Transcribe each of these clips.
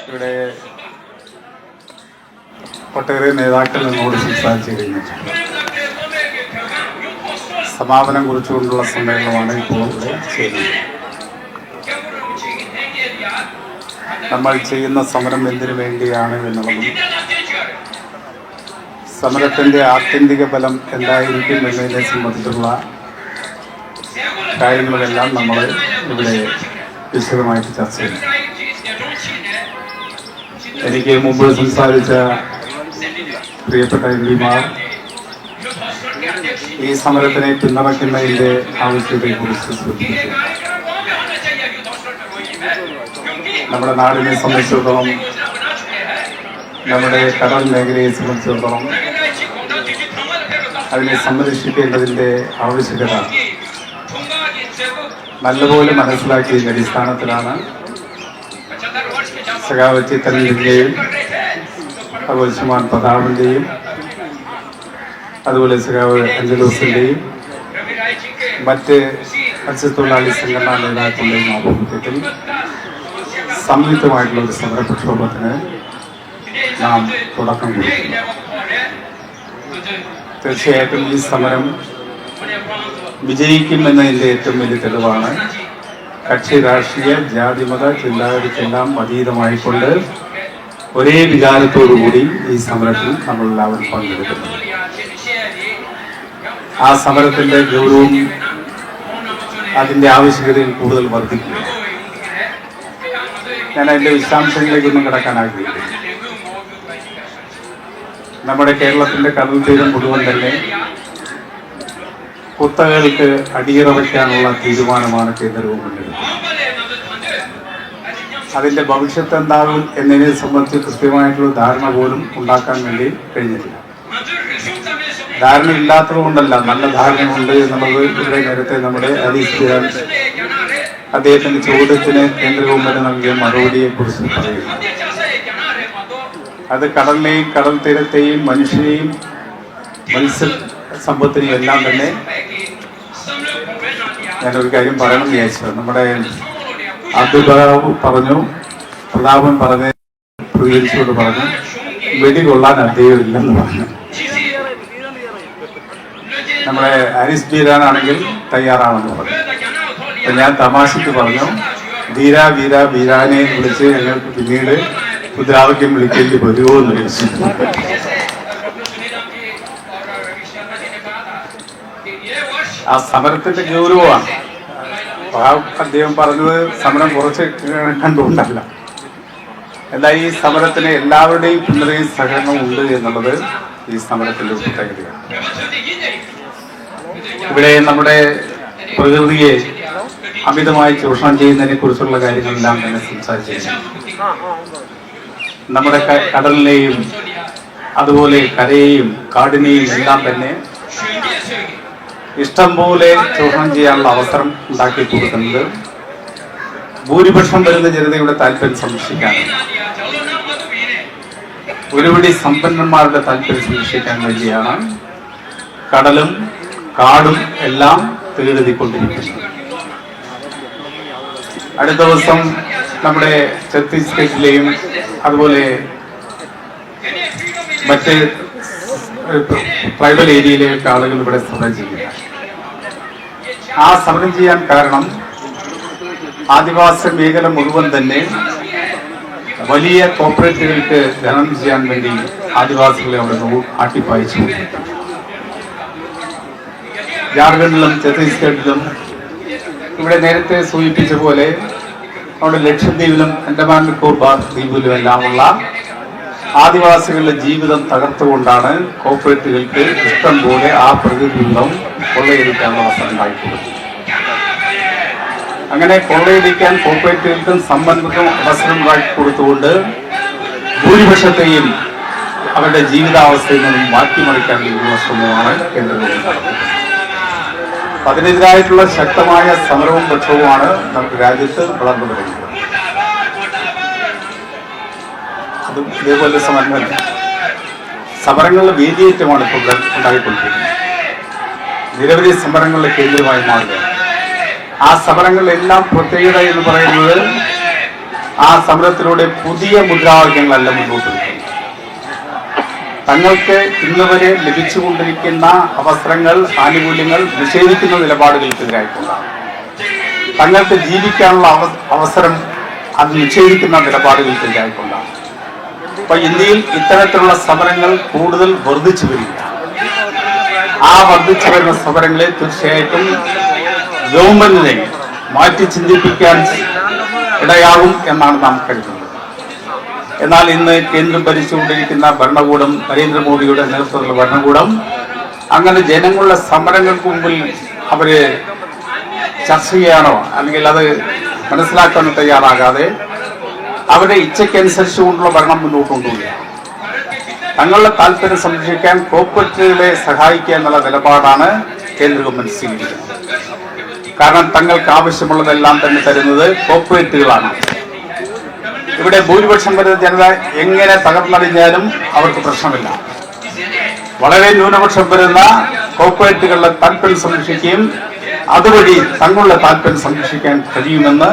ഇവിടെ ഒട്ടേറെ നേതാക്കൾ നമ്മോട് സംസാരിച്ചു കഴിഞ്ഞിട്ടുണ്ട്. സമാപനം കുറിച്ചുകൊണ്ടുള്ള സമ്മേളനമാണ് ഇപ്പോൾ ഇവിടെ ചെയ്യുന്നത്. നമ്മൾ ചെയ്യുന്ന സമരം എന്തിനു വേണ്ടിയാണ് എന്നുള്ളതും സമരത്തിൻ്റെ ആത്യന്തിക ഫലം എന്തായിരിക്കും എന്നതിനെ സംബന്ധിച്ചുള്ള കാര്യങ്ങളെല്ലാം നമ്മൾ ഇവിടെ വിശദമായിട്ട് ചർച്ച ചെയ്യും. എനിക്ക് മുമ്പ് സംസാരിച്ച പ്രിയപ്പെട്ട എംപിമാർ ഈ സമരത്തിനെ പിന്തുണയ്ക്കുന്നതിൻ്റെ ആവശ്യത്തെക്കുറിച്ച് സൂചിപ്പിച്ചു. നമ്മുടെ നാടിനെ സംബന്ധിച്ചിടത്തോളം, നമ്മുടെ കടൽ മേഖലയെ സംബന്ധിച്ചിടത്തോളം അതിനെ സംരക്ഷിക്കേണ്ടതിൻ്റെ ആവശ്യകത നല്ലപോലെ മനസ്സിലാക്കിയതിൻ്റെ അടിസ്ഥാനത്തിലാണ് സഖാവ് ചിത്തരഞ്ജൻ്റെയും അതുപോലെ ശ്രീമാൻ പ്രതാപൻ്റെയും അതുപോലെ സഖാവ് അഞ്ജലൂസിൻ്റെയും മറ്റ് മത്സ്യത്തൊഴിലാളി സംഘടനാ നേതാക്കളുടെയും ആഭിമുഖ്യത്തിൽ സംയുക്തമായിട്ടുള്ള ഒരു സമര പ്രക്ഷോഭത്തിന് നാം തുടക്കം കൊടുക്കുന്നു. തീർച്ചയായിട്ടും ഈ സമരം വിജയിക്കുമെന്നതിൻ്റെ ഏറ്റവും വലിയ തെളിവാണ് കക്ഷി രാഷ്ട്രീയ ജാതിമത ചിന്താഗതിക്കെല്ലാം അതീതമായിക്കൊണ്ട് ഒരേ വികാരത്തോടുകൂടി ഈ സമരത്തിൽ നമ്മളെല്ലാവരും പങ്കെടുക്കുന്നു. ആ സമരത്തിൻ്റെ ഗൗരവം അതിൻ്റെ ആവശ്യകതയിൽ കൂടുതൽ വർദ്ധിക്കുന്നു. ഞാൻ അതിൻ്റെ വിശദാംശങ്ങളിലേക്കൊന്നും കിടക്കാൻ ആഗ്രഹിക്കുന്നു. നമ്മുടെ കേരളത്തിൻ്റെ കടൽ തീരം മുഴുവൻ തന്നെ കുത്തകൾക്ക് അടിയറ വയ്ക്കാനുള്ള തീരുമാനമാണ് കേന്ദ്ര ഗവൺമെന്റ്. അതിൻ്റെ ഭവിഷ്യത്ത് എന്താകും എന്നതിനെ സംബന്ധിച്ച് കൃത്യമായിട്ടുള്ള ധാരണ പോലും ഉണ്ടാക്കാൻ വേണ്ടി കഴിഞ്ഞിട്ടില്ല. ധാരണ ഇല്ലാത്തത് കൊണ്ടല്ല, നല്ല ധാരണയുണ്ട് എന്നുള്ളത് ഇവിടെ നേരത്തെ നമ്മുടെ അലീസ് അദ്ദേഹത്തിന്റെ ചോദ്യത്തിന് കേന്ദ്ര ഗവൺമെന്റ് നൽകിയ മറുപടിയെ കുറിച്ച് പറയുന്നു. അത് കടലിനെയും കടൽ തീരത്തെയും മനുഷ്യരെയും മത്സ്യ സമ്പത്തിനെയും എല്ലാം തന്നെ ഞാനൊരു കാര്യം പറയണം വിചാരിച്ചത്. നമ്മുടെ അബ്ദുൽ പറഞ്ഞു, പ്രതാപൻ പറഞ്ഞ് പ്രതികരിച്ചുകൊണ്ട് പറഞ്ഞു വെടികൊള്ളാൻ അദ്ദേഹമില്ലെന്ന് പറഞ്ഞു. നമ്മുടെ ഹാരിസ് ബീരാനാണെങ്കിൽ തയ്യാറാണെന്ന് പറഞ്ഞു. അപ്പം ഞാൻ തമാശയ്ക്ക് പറഞ്ഞു, വീര വീര വീരാനെ വിളിച്ച് ഞങ്ങൾക്ക് പിന്നീട് മുദ്രാവാക്യം വിളിക്കേണ്ടി വരുമോ എന്ന് ചോദിച്ചു. ആ സമരത്തിന്റെ ഗൗരവമാണ്. അദ്ദേഹം പറഞ്ഞത് സമരം കുറച്ച് കണ്ടുകൊണ്ടല്ല, എന്നാൽ ഈ സമരത്തിന് എല്ലാവരുടെയും പിന്തുണയും സഹകരണവും ഉണ്ട് എന്നുള്ളത് ഈ സമരത്തിന്റെ പ്രത്യേകതയാണ്. ഇവിടെ നമ്മുടെ പ്രകൃതിയെ അമിതമായി ചൂഷണം ചെയ്യുന്നതിനെ കുറിച്ചുള്ള കാര്യങ്ങളെല്ലാം തന്നെ സംസാരിച്ചിരുന്നു. നമ്മുടെ കടലിനെയും അതുപോലെ കരയെയും കാടിനെയും എല്ലാം തന്നെ ഇഷ്ടം പോലെ ചൂഷണം ചെയ്യാനുള്ള അവസരം ഉണ്ടാക്കി കൊടുക്കുന്നത് ഭൂരിപക്ഷം വരുന്ന ജനതയുടെ താല്പര്യം സംരക്ഷിക്കാനാണ്. ഒരുപടി സമ്പന്നന്മാരുടെ താല്പര്യം സംരക്ഷിക്കാൻ വേണ്ടിയാണ് കടലും കാടും എല്ലാം തീരെഴുതിക്കൊണ്ടിരിക്കുന്നത്. അടുത്ത ദിവസം നമ്മുടെ ഛത്തീസ്ഗഡിലെയും അതുപോലെ മറ്റ് ട്രൈബൽ ഏരിയയിലേക്ക് ആളുകൾ ഇവിടെ സമരം ചെയ്യുക. ആ സമരം ചെയ്യാൻ കാരണം ആദിവാസി മേഖല മുഴുവൻ തന്നെ വലിയ കോർപ്പറേറ്റുകൾക്ക് ധനം ചെയ്യാൻ വേണ്ടി ആദിവാസികളെ അവിടെ ആട്ടിപ്പായിച്ചു. ജാർഖണ്ഡിലും ഛത്തീസ്ഗഡിലും ഇവിടെ നേരത്തെ സൂചിപ്പിച്ച പോലെ അവിടെ ലക്ഷദ്വീപിലും അൻഡമാൻ നിക്കോബാർ ദ്വീപിലും എല്ലാമുള്ള ആദിവാസികളുടെ ജീവിതം തകർത്തുകൊണ്ടാണ് കോർപ്പറേറ്റുകൾക്ക് ഇഷ്ടം പോലെ ആ പ്രകൃതി വിഭവം കൊള്ളയടിക്കാനുള്ള അവസരം ഉണ്ടായിക്കൊടുക്കുന്നത്. അങ്ങനെ കൊള്ളയടിക്കാൻ കോർപ്പറേറ്റുകൾക്കും സമ്പന്നർക്കും അവസരം ഉണ്ടാക്കി കൊടുത്തുകൊണ്ട് ഭൂരിപക്ഷത്തെയും അവരുടെ ജീവിതാവസ്ഥയിൽ നിന്നും മാറ്റിമറിക്കാനുള്ള ശ്രമമാണ് കേന്ദ്ര ഗവൺമെന്റ്. അതിനെതിരായിട്ടുള്ള ശക്തമായ സമരവും പ്രക്ഷോഭവുമാണ് നമുക്ക് രാജ്യത്ത് വളർന്നു വരുന്നത്. അതും ഇതേപോലെ സമരങ്ങളുടെ വേദിയേറ്റമാണ് ഇപ്പോൾ ഉണ്ടായിക്കൊണ്ടിരിക്കുന്നത്. നിരവധി സമരങ്ങളുടെ കേന്ദ്രമായി മാറുക. ആ സമരങ്ങളിലെല്ലാം പ്രത്യേകത എന്ന് പറയുന്നത് ആ സമരത്തിലൂടെ പുതിയ മുദ്രാവാക്യങ്ങളല്ല മുന്നോട്ട് വെക്കുന്നത്. തങ്ങൾക്ക് ഇന്ന് വരെ ലഭിച്ചുകൊണ്ടിരിക്കുന്ന അവസരങ്ങൾ, ആനുകൂല്യങ്ങൾ നിഷേധിക്കുന്ന നിലപാടുകൾക്കെതിരായിട്ടുള്ളതാണ്. തങ്ങൾക്ക് ജീവിക്കാനുള്ള അവസരം അത് നിഷേധിക്കുന്ന നിലപാടുകൾക്കെതിരായിട്ടുള്ളതാണ്. അപ്പൊ ഇന്ത്യയിൽ ഇത്തരത്തിലുള്ള സമരങ്ങൾ കൂടുതൽ വർദ്ധിച്ചു വരിക. ആ വർദ്ധിച്ചു വരുന്ന സമരങ്ങളെ തീർച്ചയായിട്ടും ഗവൺമെന്റിനെ മാറ്റി ചിന്തിപ്പിക്കാൻ ഇടയാകും എന്നാണ് നാം കരുതുന്നത്. എന്നാൽ ഇന്ന് കേന്ദ്രം ഭരിച്ചുകൊണ്ടിരിക്കുന്ന ഭരണകൂടം, നരേന്ദ്രമോദിയുടെ നേതൃത്വത്തിലുള്ള ഭരണകൂടം, അങ്ങനെ ജനങ്ങളുടെ സമരങ്ങൾക്ക് മുമ്പിൽ അവര് ചർച്ച ചെയ്യാനോ അല്ലെങ്കിൽ അത് മനസ്സിലാക്കാനോ തയ്യാറാകാതെ അവരുടെ ഇച്ഛയ്ക്കനുസരിച്ചുകൊണ്ടുള്ള ഭരണം മുന്നോട്ട് കൊണ്ടുപോവുകയാണ്. തങ്ങളുടെ താല്പര്യം സംരക്ഷിക്കാൻ കോർപ്പറേറ്റുകളെ സഹായിക്കുക എന്നുള്ള നിലപാടാണ് കേന്ദ്ര ഗവൺമെന്റ് സ്വീകരിക്കുന്നത്. കാരണം തങ്ങൾക്ക് ആവശ്യമുള്ളതെല്ലാം തന്നെ തരുന്നത് കോർപ്പറേറ്റുകളാണ്. ഇവിടെ ഭൂരിപക്ഷം വരുന്ന ജനത എങ്ങനെ തകർന്നടിഞ്ഞാലും അവർക്ക് പ്രശ്നമില്ല. വളരെ ന്യൂനപക്ഷം വരുന്ന കോർപ്പറേറ്റുകളുടെ താല്പര്യം സംരക്ഷിക്കുകയും അതുവഴി തങ്ങളുടെ താല്പര്യം സംരക്ഷിക്കാൻ കഴിയുമെന്ന്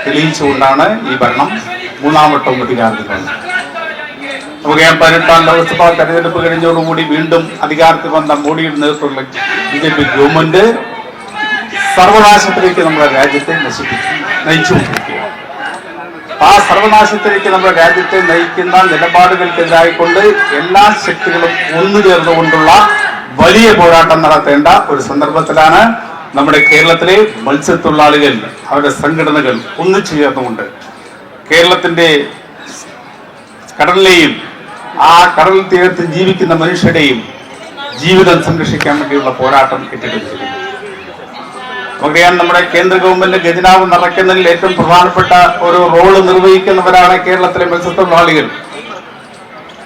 തെളിയിച്ചുകൊണ്ടാണ് ഈ ഭരണം മൂന്നാം വട്ടവും അധികാരത്തിൽ വന്നത്. നമുക്കറിയാം, 18ാം ലോക്സഭാ തെരഞ്ഞെടുപ്പ് കഴിഞ്ഞതോടുകൂടി വീണ്ടും അധികാരത്തിൽ വന്ന മോഡിയുടെ നേതൃത്വത്തിലുള്ള BJP ഗവൺമെന്റ് സർവനാശത്തിലേക്ക് നമ്മുടെ രാജ്യത്തെ നയിച്ചുകൊണ്ടിരിക്കുകയാണ്. ആ സർവനാശത്തിലേക്ക് നമ്മുടെ രാജ്യത്തെ നയിക്കുന്ന നിലപാടുകൾക്കെതിരായിക്കൊണ്ട് എല്ലാ ശക്തികളും ഒന്നു ചേർന്നുകൊണ്ടുള്ള വലിയ പോരാട്ടം നടത്തേണ്ട ഒരു സന്ദർഭത്തിലാണ് നമ്മുടെ കേരളത്തിലെ മത്സ്യത്തൊഴിലാളികൾ, അവരുടെ സംഘടനകൾ ഒന്നിച്ചു ചേർന്നുകൊണ്ട് കേരളത്തിന്റെ കടലിലെയും ആ കടൽ തീരത്ത് ജീവിക്കുന്ന മനുഷ്യരുടെയും ജീവിതം സംരക്ഷിക്കാൻ വേണ്ടിയുള്ള പോരാട്ടം ഏറ്റെടുത്തിരിക്കുന്നു. നമുക്കറിയാം, നമ്മുടെ കേന്ദ്ര ഗവൺമെന്റ് ഖജനാവ് നിറയ്ക്കുന്നതിൽ ഏറ്റവും പ്രധാനപ്പെട്ട ഒരു റോള് നിർവഹിക്കുന്നവരാണ് കേരളത്തിലെ മത്സ്യത്തൊഴിലാളികൾ.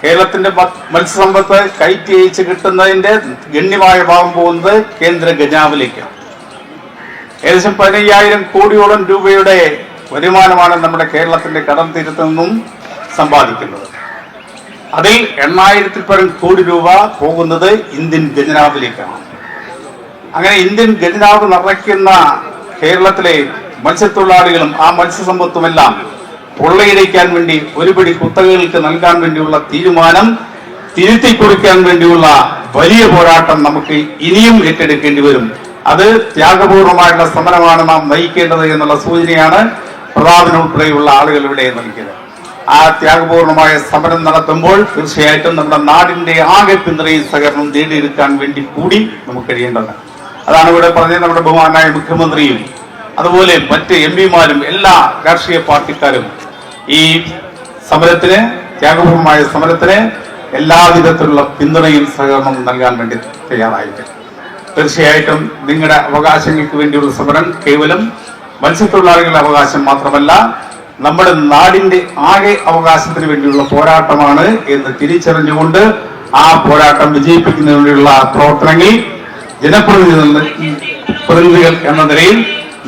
കേരളത്തിന്റെ മത്സ്യസമ്പത്ത് കയറ്റി അയച്ച് കിട്ടുന്നതിന്റെ ഗണ്യമായ ഭാഗം പോകുന്നത് കേന്ദ്ര ഖജനാവിലേക്കാണ്. ഏകദേശം 15,000 കോടിയോളം രൂപയുടെ വരുമാനമാണ് നമ്മുടെ കേരളത്തിന്റെ കടൽ തീരത്ത് നിന്നും സമ്പാദിക്കുന്നത്. അതിൽ 8,000-ൽ പരം കോടി രൂപ പോകുന്നത് ഇന്ത്യൻ ഖജനാവിലേക്കാണ്. അങ്ങനെ ഇന്ത്യൻ ഖജനാവ് നിറയ്ക്കുന്ന കേരളത്തിലെ മത്സ്യത്തൊഴിലാളികളും ആ മത്സ്യസമ്പത്തുമെല്ലാം കൊള്ളയടിക്കാൻ വേണ്ടി ഒരുപടി കുത്തകകൾക്ക് നൽകാൻ വേണ്ടിയുള്ള തീരുമാനം തിരുത്തി കുറിക്കാൻ വേണ്ടിയുള്ള വലിയ പോരാട്ടം നമുക്ക് ഇനിയും ഏറ്റെടുക്കേണ്ടി വരും. അത് ത്യാഗപൂർവമായുള്ള സമരമാണ് നാം നയിക്കേണ്ടത് എന്നുള്ള സൂചനയാണ് പ്രതാപനുൾപ്പെടെയുള്ള ആളുകൾ ഇവിടെ നൽകിയത്. ആ ത്യാഗപൂർണമായ സമരം നടത്തുമ്പോൾ തീർച്ചയായിട്ടും നമ്മുടെ നാടിന്റെ ആകെ പിന്തുണയും സഹകരണം നേടിയെടുക്കാൻ വേണ്ടി കൂടി നമുക്ക് കഴിയേണ്ടത്. അതാണ് ഇവിടെ പറഞ്ഞത്. നമ്മുടെ ബഹുമാനായ മുഖ്യമന്ത്രിയും അതുപോലെ മറ്റ് MP-മാരും എല്ലാ രാഷ്ട്രീയ പാർട്ടിക്കാരും ഈ സമരത്തിന്, ത്യാഗപൂർവമായ സമരത്തിന് എല്ലാവിധത്തിലുള്ള പിന്തുണയും സഹകരണവും നൽകാൻ വേണ്ടി തയ്യാറായിട്ട്, തീർച്ചയായിട്ടും നിങ്ങളുടെ അവകാശങ്ങൾക്ക് വേണ്ടിയുള്ള സമരം കേവലം മത്സ്യത്തൊഴിലാളികളുടെ അവകാശം മാത്രമല്ല, നമ്മുടെ നാടിന്റെ ആകെ അവകാശത്തിന് വേണ്ടിയുള്ള പോരാട്ടമാണ് എന്ന് തിരിച്ചറിഞ്ഞുകൊണ്ട് ആ പോരാട്ടം വിജയിപ്പിക്കുന്നതിന് വേണ്ടിയുള്ള പ്രവർത്തനങ്ങളിൽ ജനപ്രതിനിധികൾ എന്ന നിലയിൽ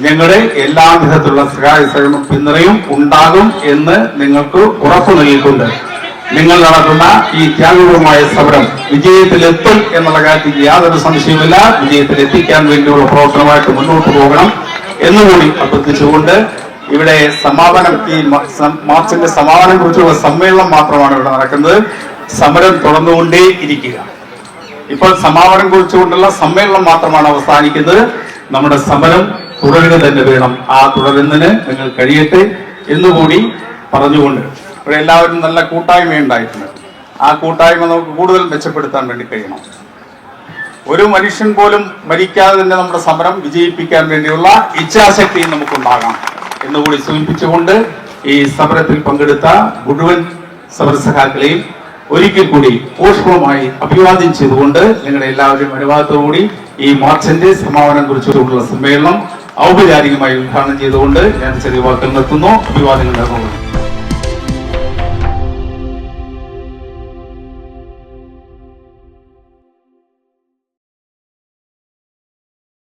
ഞങ്ങളുടെ എല്ലാ വിധത്തിലുള്ള സഹായ സഹകരണവും പിന്തുണയും ഉണ്ടാകും എന്ന് നിങ്ങൾക്ക് ഉറപ്പു നൽകിക്കൊണ്ട് നിങ്ങൾ നടത്തുന്ന ഈ ത്യാഗപൂർവമായ സമരം വിജയത്തിലെത്തും എന്നുള്ള കാര്യത്തിൽ യാതൊരു സംശയവുമില്ല. വിജയത്തിലെത്തിക്കാൻ വേണ്ടിയുള്ള പ്രവർത്തനമായിട്ട് മുന്നോട്ട് പോകണം എന്നുകൂടി അഭ്യർത്ഥിച്ചുകൊണ്ട് ഇവിടെ സമാപനം, ഈ മാർച്ചിന്റെ സമാപനം കുറിച്ചുള്ള സമ്മേളനം മാത്രമാണ് ഇവിടെ നടക്കുന്നത്. സമരം തുടർന്നുകൊണ്ടേ ഇരിക്കുക. ഇപ്പോൾ സമാപനം കുറിച്ചുകൊണ്ടുള്ള സമ്മേളനം മാത്രമാണ് അവസാനിക്കുന്നത്. നമ്മുടെ സമരം തുടരുക തന്നെ വേണം. ആ തുടരുന്നതിന് നിങ്ങൾ കഴിയട്ടെ എന്നുകൂടി പറഞ്ഞുകൊണ്ട് ഇവിടെ എല്ലാവരും നല്ല കൂട്ടായ്മയുണ്ടായിട്ടുണ്ട്. ആ കൂട്ടായ്മ നമുക്ക് കൂടുതൽ മെച്ചപ്പെടുത്താൻ വേണ്ടി കഴിയണം. ഒരു മനുഷ്യൻ പോലും മരിക്കാതെ തന്നെ നമ്മുടെ സമരം വിജയിപ്പിക്കാൻ വേണ്ടിയുള്ള ഇച്ഛാശക്തി നമുക്കുണ്ടാകാം എന്നുകൂടി സൂചിപ്പിച്ചുകൊണ്ട് ഈ സമരത്തിൽ പങ്കെടുത്ത മുഴുവൻ സമരസഖാക്കളെയും ഒരിക്കൽ കൂടി ഊഷ്മളമായി അഭിവാദ്യം ചെയ്തുകൊണ്ട് നിങ്ങളുടെ എല്ലാവരുടെയും അനുവാദത്തോടുകൂടി ഈ മാർച്ചിന്റെ സമാപനം കുറിച്ചുള്ള സമ്മേളനം ഔപചാരികമായി ഉദ്ഘാടനം ചെയ്തുകൊണ്ട് ഞാൻ ചെറിയ വാക്കുകൾ നിർത്തുന്നു. അഭിവാദ്യങ്ങൾ നൽകുന്നു.